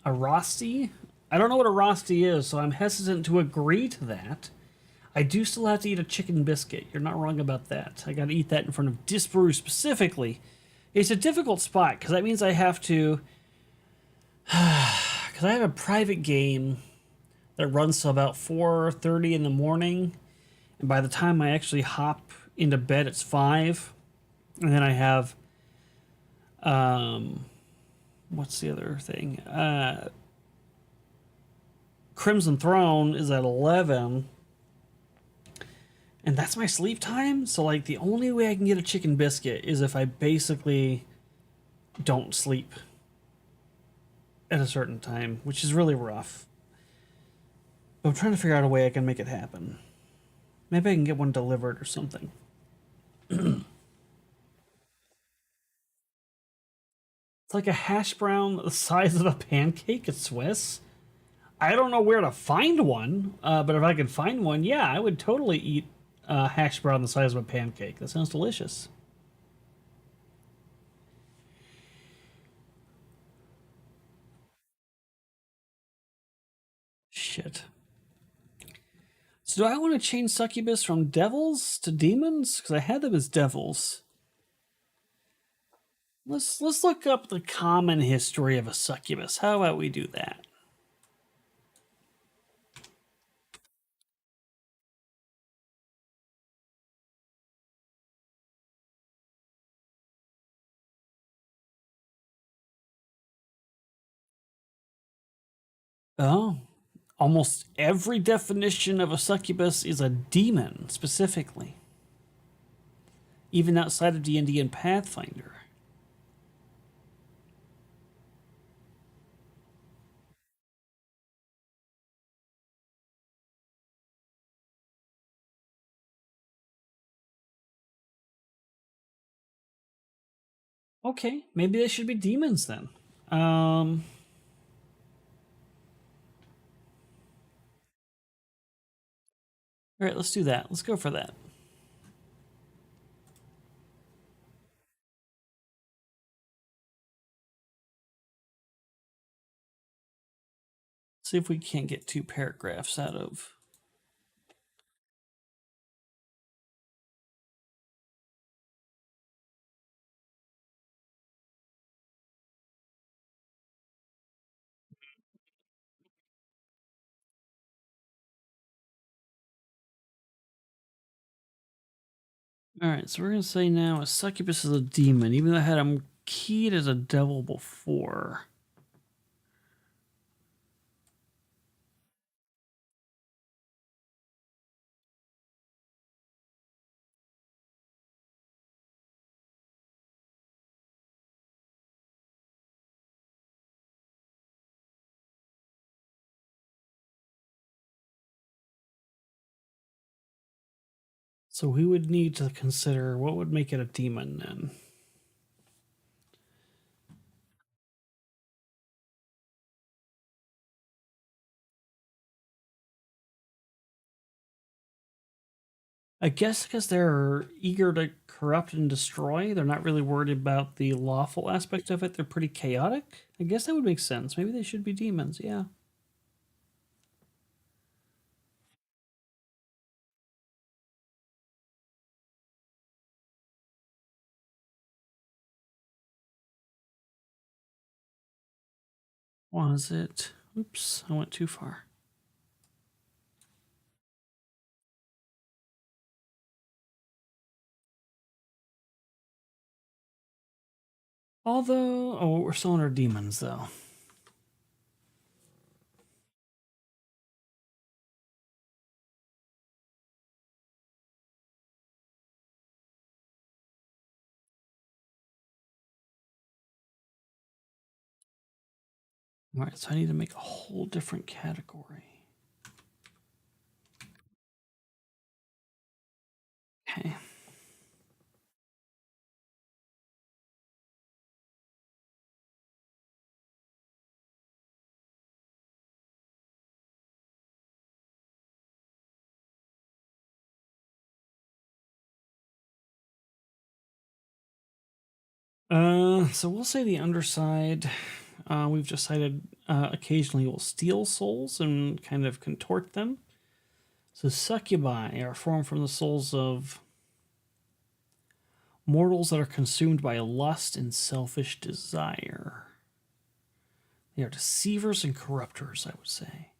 Speaker 1: a rosti? I don't know what a rosti is, so I'm hesitant to agree to that. I do still have to eat a chicken biscuit. You're not wrong about that. I got to eat that in front of Disparu specifically. It's a difficult spot because that means I have to. Because I have a private game that runs till about 4:30 in the morning, and by the time I actually hop into bed, it's 5, and then I have what's the other thing? Crimson Throne is at 11, and that's my sleep time. So like the only way I can get a chicken biscuit is if I basically don't sleep at a certain time, which is really rough. But I'm trying to figure out a way I can make it happen. Maybe I can get one delivered or something. It's like a hash brown the size of a pancake at Swiss. I don't know where to find one, but if I could find one, yeah, I would totally eat a hash brown the size of a pancake. That sounds delicious. Shit. So do I want to change succubus from devils to demons? Because I had them as devils. Let's look up the common history of a succubus. How about we do that? Oh, almost every definition of a succubus is a demon, specifically, even outside of D&D and Pathfinder. Okay, maybe they should be demons then. Um, all right, let's do that. Let's go for that. See if we can't get 2 paragraphs out of. All right, so we're gonna say now a succubus is a demon, even though I had him keyed as a devil before. So we would need to consider what would make it a demon then. I guess because they're eager to corrupt and destroy. They're not really worried about the lawful aspect of it. They're pretty chaotic. I guess that would make sense. Maybe they should be demons, yeah. Was it? Oops, I went too far. Although, oh, we're still under demons, though. All right, so I need to make a whole different category. Okay. So we'll say the underside. We've decided occasionally we'll steal souls and kind of contort them. So succubi are formed from the souls of mortals that are consumed by lust and selfish desire. They are deceivers and corrupters, I would say.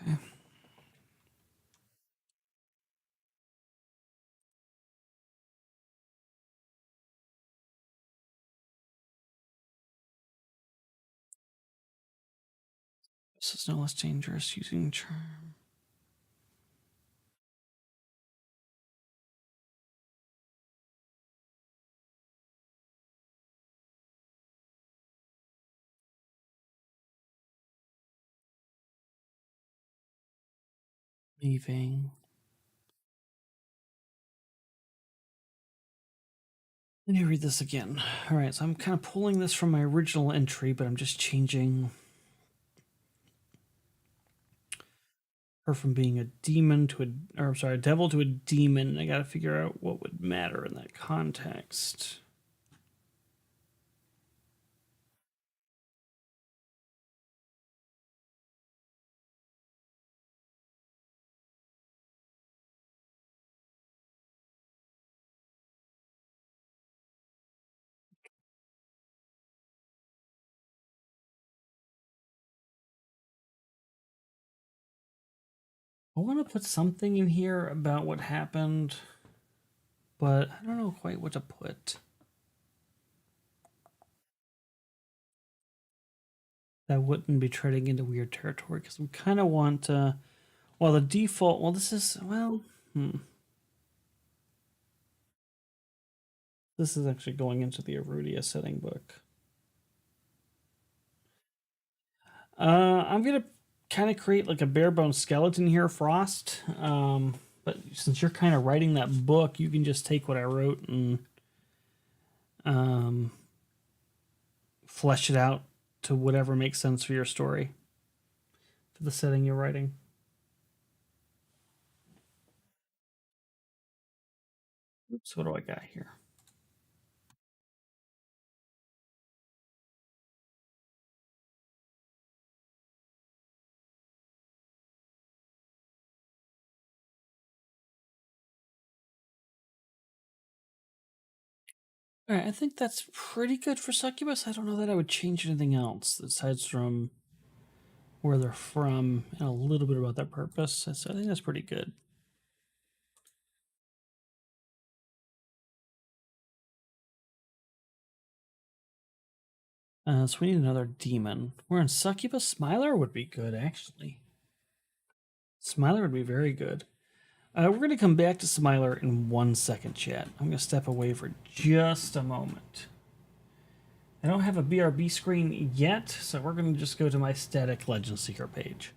Speaker 1: Okay. This is no less dangerous using charm. Leaving. Let me read this again. All right, so I'm kind of pulling this from my original entry, but I'm just changing her from being a demon to a, or I'm sorry, a devil to a demon. I got to figure out what would matter in that context. I want to put something in here about what happened, but I don't know quite what to put. That wouldn't be treading into weird territory because we kind of want to. Well, the default. Well, this is well. This is actually going into the Erudi setting book. I'm gonna kind of create like a bare bones skeleton here, Frost. But since you're kind of writing that book, you can just take what I wrote and um, flesh it out to whatever makes sense for your story, for the setting you're writing. Oops, what do I got here? All right, I think that's pretty good for succubus. I don't know that I would change anything else aside from where they're from and a little bit about their purpose. So I think that's pretty good. So we need another demon. We're in succubus. Smiler would be good, actually. Smiler would be very good. We're going to come back to Smiler in 1 second, chat. I'm going to step away for just a moment. I don't have a BRB screen yet, so we're going to just go to my static Legend Seeker page.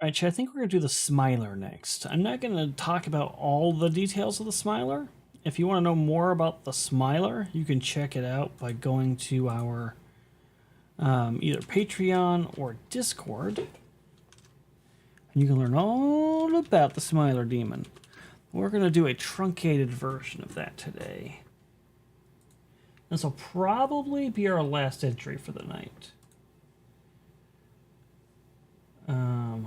Speaker 1: All right, Chad, I think we're going to do the Smiler next. I'm not going to talk about all the details of the Smiler. If you want to know more about the Smiler, you can check it out by going to our either Patreon or Discord. And you can learn all about the Smiler Demon. We're going to do a truncated version of that today. This will probably be our last entry for the night.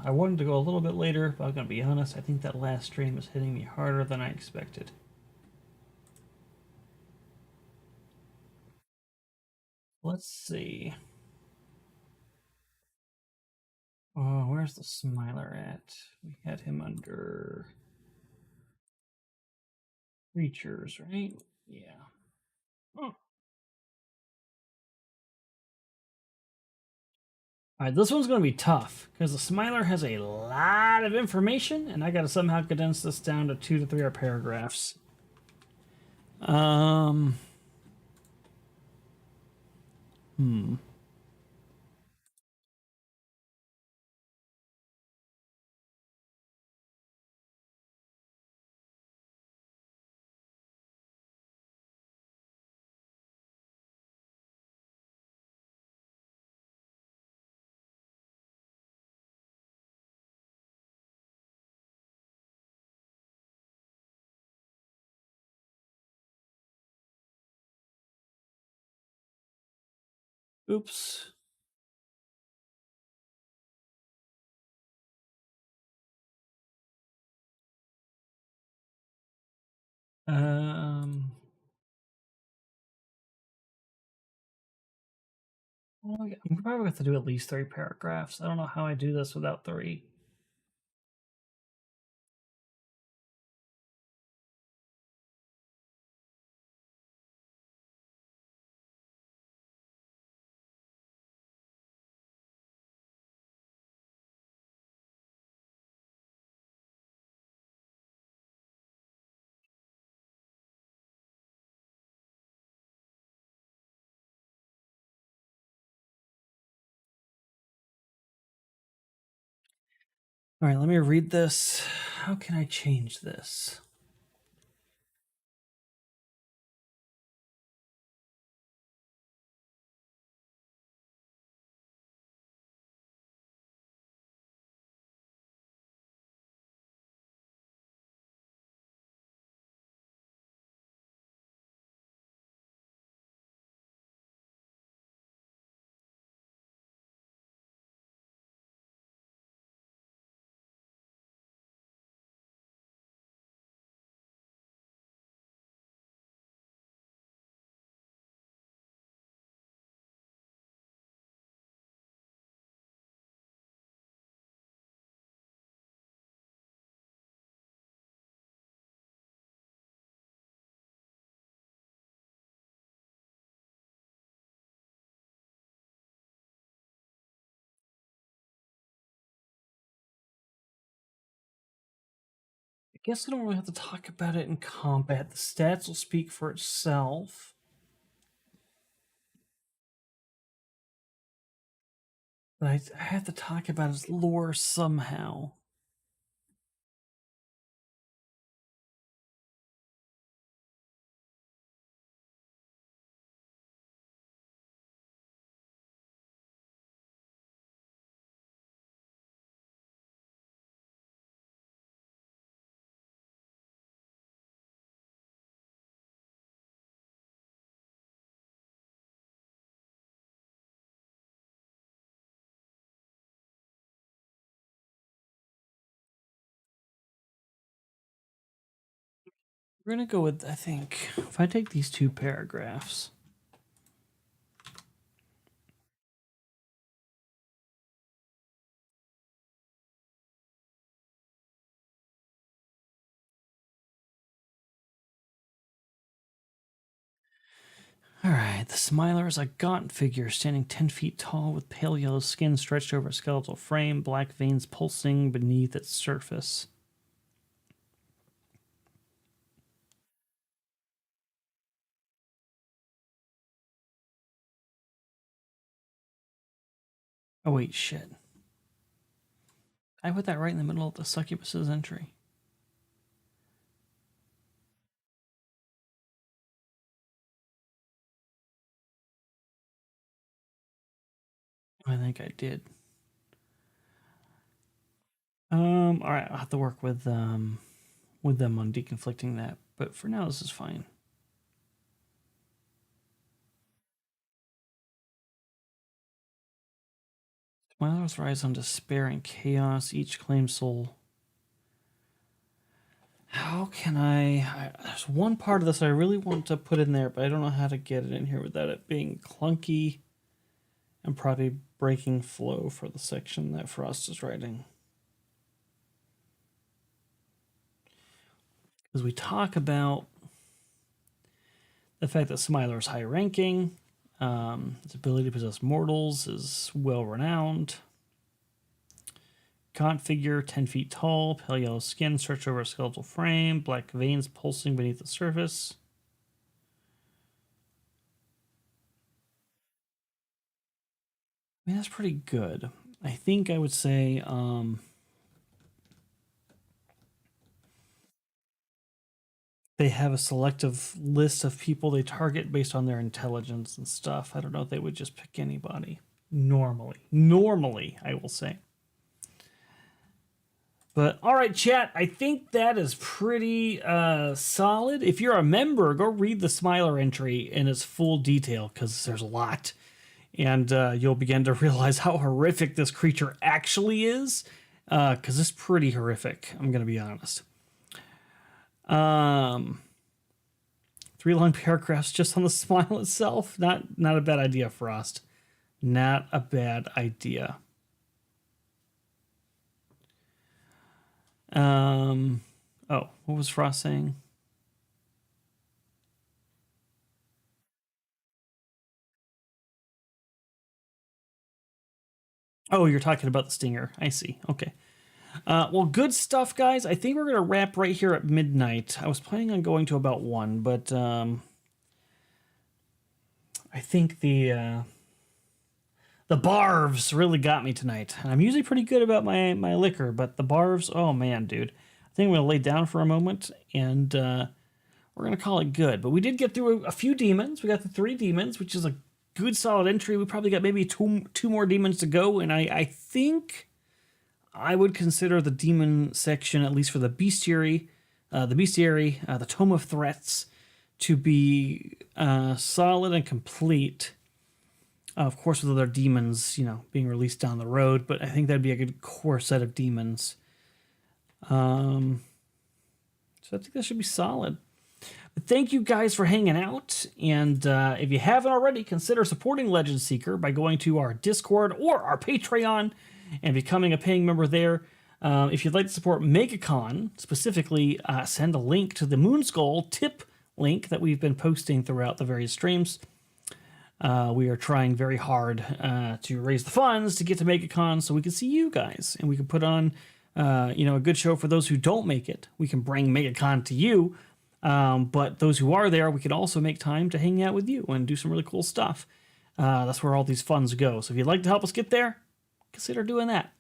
Speaker 1: I wanted to go a little bit later, but I'm going to be honest, I think that last stream is hitting me harder than I expected. Let's see. Oh, where's the Smiler at? We had him under creatures, right? Yeah. Oh. All right, this one's going to be tough because the Smiler has a lot of information, and I got to somehow condense this down to 2 to 3 paragraphs. Hmm. Oops. Um. Well, I'm probably going to have to do at least 3 paragraphs. I don't know how I do this without 3. All right, let me read this. How can I change this? I guess I don't really have to talk about it in combat. The stats will speak for itself. But I have to talk about his lore somehow. We're going to go with, I think, if I take these 2 paragraphs. All right, the Smiler is a gaunt figure standing 10 feet tall with pale yellow skin stretched over a skeletal frame, black veins pulsing beneath its surface. Oh, wait, shit. I put that right in the middle of the succubus's entry. I think I did. All right, I'll have to work with them on deconflicting that, but for now this is fine. Smilers rise on despair and chaos. Each claims soul. How can there's one part of this I really want to put in there, but I don't know how to get it in here without it being clunky and probably breaking flow for the section that Frost is writing. Because we talk about the fact that Smiler is high ranking, his ability to possess mortals is well renowned. Gaunt figure, 10 feet tall, pale yellow skin stretched over a skeletal frame, black veins pulsing beneath the surface. I mean, that's pretty good. I think I would say they have a selective list of people they target based on their intelligence and stuff. I don't know if they would just pick anybody. Normally, I will say. But all right, chat, I think that is pretty solid. If you're a member, go read the Smiler entry in its full detail because there's a lot. And you'll begin to realize how horrific this creature actually is because it's pretty horrific, I'm going to be honest. 3 long paragraphs just on the smile itself. Not a bad idea, Frost. Not a bad idea. Oh, what was Frost saying? Oh, you're talking about the stinger. I see. Okay. Well, good stuff, guys. I think we're going to wrap right here at midnight. I was planning on going to about 1, but I think the barves really got me tonight. And I'm usually pretty good about my liquor, but the barves, oh man, dude. I think I'm going to lay down for a moment, and we're going to call it good. But we did get through a few demons. We got the 3 demons, which is a good solid entry. We probably got maybe two more demons to go, and I think I would consider the demon section, at least for the bestiary, the Tome of Threats, to be solid and complete. Of course, with other demons, being released down the road, but I think that'd be a good core set of demons. So I think that should be solid. But thank you guys for hanging out, and if you haven't already, consider supporting Legend Seeker by going to our Discord or our Patreon and becoming a paying member there. If you'd like to support MegaCon, specifically, send a link to the Moonskull tip link that we've been posting throughout the various streams. We are trying very hard to raise the funds to get to MegaCon so we can see you guys, and we can put on a good show for those who don't make it. We can bring MegaCon to you, but those who are there, we can also make time to hang out with you and do some really cool stuff. That's where all these funds go. So if you'd like to help us get there, consider doing that.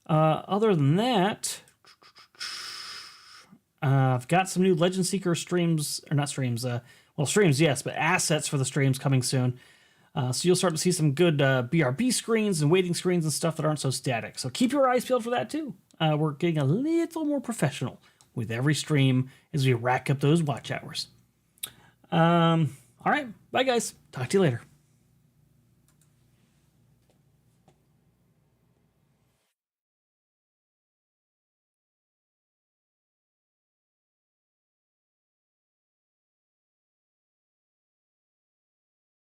Speaker 1: Other than that, I've got some new Legend Seeker streams, or not streams, streams, yes, but assets for the streams coming soon. So you'll start to see some good BRB screens and waiting screens and stuff that aren't so static. So keep your eyes peeled for that too. We're getting a little more professional with every stream as we rack up those watch hours. All right, bye guys. Talk to you later.